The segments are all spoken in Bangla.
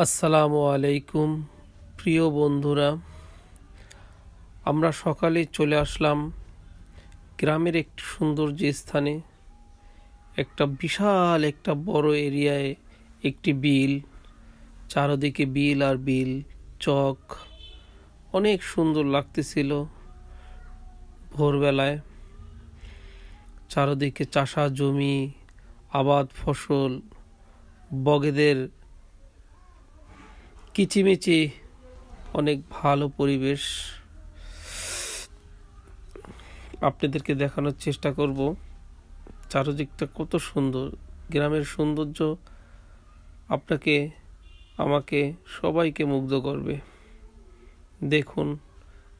আসসালামু আলাইকুম প্রিয় বন্ধুরা, আমরা সকালে চলে আসলাম গ্রামের একটি সুন্দর যে স্থানে। একটা বিশাল একটা বড় এরিয়ায় একটি বিল, চারদিকে বিল আর বিল, চক, অনেক সুন্দর লাগতেছিল। ভোরবেলায় চারদিকে চাষা জমি, আবাদ ফসল, বগেদের কিচিমিচি, অনেক ভালো পরিবেশ। আপনাদেরকে দেখানোর চেষ্টা করব চারদিকটা কত সুন্দর। গ্রামের সৌন্দর্য আপনাকে, আমাকে, সবাইকে মুগ্ধ করবে। দেখুন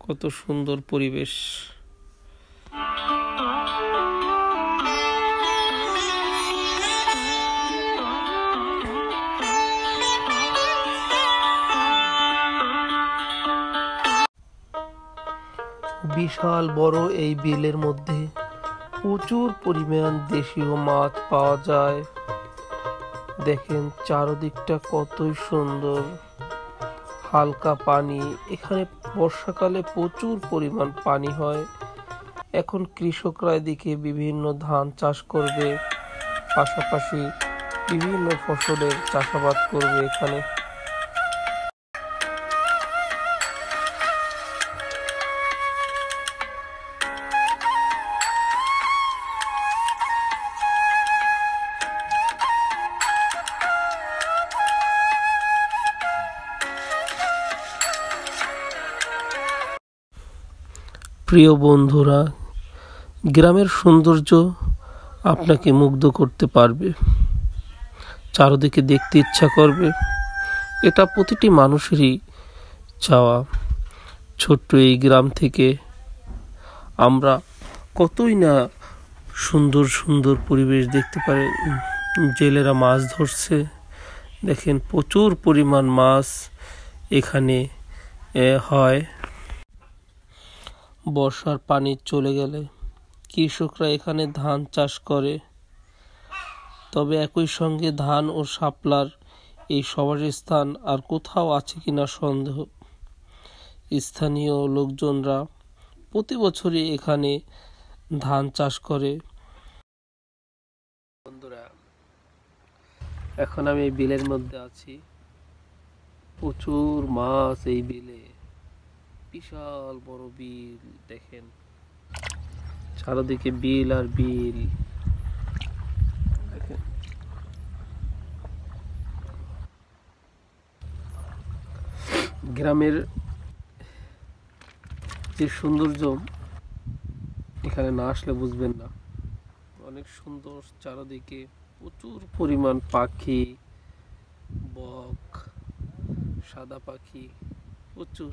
কত সুন্দর পরিবেশ। বিশাল বড় এই বিলের মধ্যে প্রচুর পরিমাণ দেশীয় মাছ পাওয়া যায়। দেখেন চারদিকটা কতই সুন্দর, হালকা পানি। এখানে বর্ষাকালে প্রচুর পরিমাণ পানি হয়। এখন কৃষকরা এদিকে বিভিন্ন ধান চাষ করবে, পাশাপাশি বিভিন্ন ফসলের চাষাবাদ করবে এখানে। প্রিয় বন্ধুরা, গ্রামের সৌন্দর্য আপনাকে মুগ্ধ করতে পারবে, চারদিকে দেখতে ইচ্ছা করবে। এটা প্রতিটি মানুষেরই চাওয়া। ছোট্ট এই গ্রাম থেকে আমরা কতই না সুন্দর সুন্দর পরিবেশ দেখতে পারি। জেলেরা মাছ ধরছে, দেখেন প্রচুর পরিমাণ মাছ এখানে হয়। বর্ষার পানি চলে গেলে কৃষকরা এখানে ধান চাষ করে। তবে একই সঙ্গে ধান ও শাপলার এই সবার স্থান আর কোথাও আছে কিনা সন্দেহ। স্থানীয় লোকজনরা প্রতি বছরই এখানে ধান চাষ করে। বন্ধুরা, এখন আমি এই বিলের মধ্যে আছি। প্রচুর মাছ এই বিলে, বিশাল বড় বিল। দেখেন চারদিকে বিল আর বিল। দেখেন গ্রামের যে সৌন্দর্য এখানে না আসলে বুঝবেন না। অনেক সুন্দর চারদিকে, প্রচুর পরিমাণ পাখি, বক, সাদা পাখি, প্রচুর।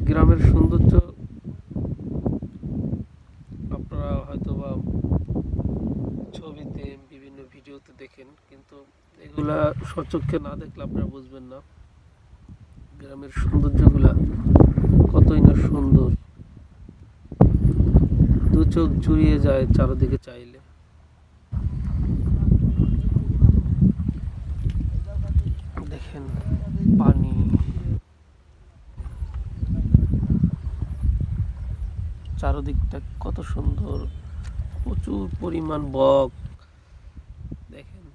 গ্রামের সৌন্দর্য আপনারা হয়তোবা ছবিতে, বিভিন্ন ভিডিওতে দেখেন, কিন্তু এগুলা সচক্ষে না দেখলে আপনারা বুঝবেন না গ্রামের সৌন্দর্যগুলা কতই না সুন্দর। দু চোখ জুড়িয়ে যায় চারদিকে চাইলে। দেখেন পানি, চারদিকটা কত সুন্দর, প্রচুর পরিমাণ বক। দেখেন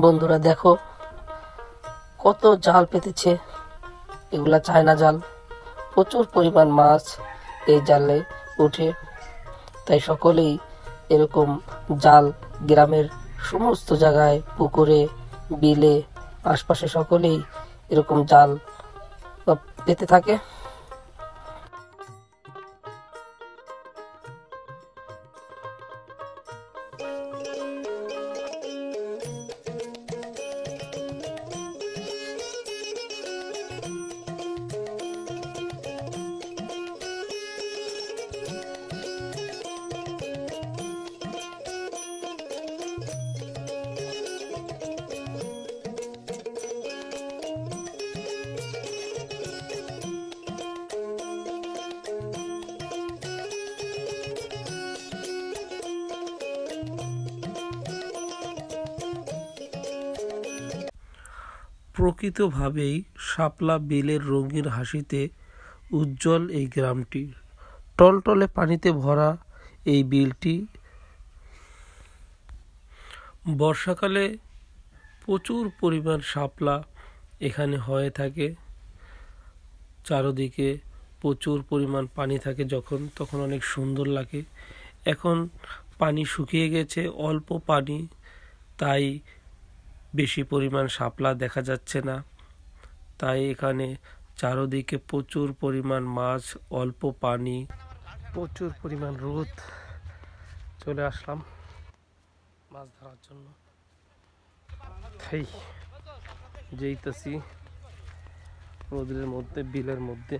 বন্ধুরা, দেখো কত জাল পেতেছে। এগুলা চায়না জাল। প্রচুর পরিমাণ মাছ এই জালে ওঠে। তাই সকলেই এরকম জাল গ্রামের সমস্ত জায়গায়, পুকুরে, বিলে, আশপাশে সকলেই এরকম জাল পেতে থাকে। প্রকৃতভাবেই শাপলা বিলের রঙিন হাসিতে উজ্জ্বল এই গ্রামটি। টলটলে পানিতে ভরা এই বিলটি বর্ষাকালে প্রচুর পরিমাণ শাপলা এখানে হয়ে থাকে। চারদিকে প্রচুর পরিমাণ পানি থাকে, তখন অনেক সুন্দর লাগে। এখন পানি শুকিয়ে গেছে, অল্প পানি, তাই বেশি পরিমাণ শাপলা দেখা যাচ্ছে না। তাই এখানে চারদিকে প্রচুর পরিমাণ মাছ, অল্প পানি, প্রচুর পরিমাণ রোদ। চলে আসলাম মাছ ধরার জন্য। যেইতেছি রোদের মধ্যে, বিলের মধ্যে।